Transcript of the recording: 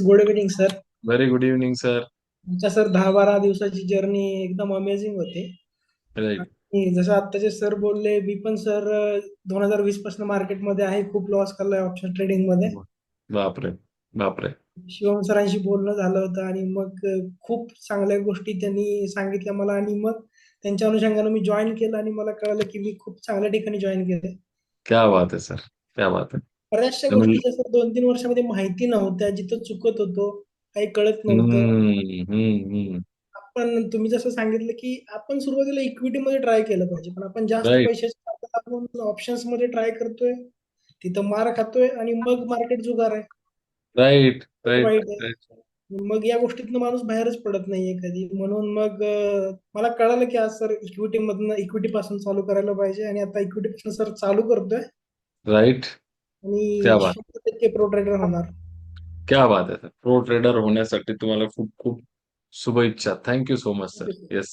Good evening sir. Very good evening sir. तुमच्या sir 10-12 दिवसाची journey एकदम अमेझिंग होती. राईट. आणि जसं आत्ताचे सर बोलले, मी पण सर 2020 पासून मार्केटमध्ये आहे. खूप लॉस खाल्लाय ऑप्शन ट्रेडिंग मध्ये. बापरे. बापरे. शिवम सरांशी बोलणं झालं होतं आणि मग खूप चांगल्या गोष्टी त्यांनी सांगितल्या मला आणि मग त्यांच्या अनुषंगाने मी जॉईन केलं आणि मला कळलं की मी खूप चांगल्या ठिकाणी जॉईन केलं. क्या बात है सर. क्या बात है. बऱ्याचशा तुम्ही गोष्टी जसं 2-3 वर्षामध्ये माहिती नव्हत्या, जिथं चुकत होतो, काही कळत नव्हतं. हम्म, हम्म, हम्म. आपण तुम्ही जसं सांगितलं की आपण सुरुवातीला इक्विटी मध्ये ट्राय केलं पाहिजे, पण आपण जास्त राईट. पैशाच्या नादात आपण ऑप्शन्स मध्ये ट्राय करतोय, तिथं मार खातोय आणि मग मार्केट जुगार आहे. राईट. खूप राईट. वाईट आहे. राईट. मग या गोष्टीतनं माणूस बाहेरच पडत नाहीये कधी. म्हणून मग मला कळालं की आज सर इक्विटी पासून चालू करायला पाहिजे आणि आता इक्विटी पासून सर चालू करतोय राईट. क्या आणि बात. 100% प्रो ट्रेडर होणार. क्या बात आहे सर. प्रो ट्रेडर होण्यासाठी तुम्हाला खूप खूप शुभेच्छा. Thank you so much sir. Thank you. Yes.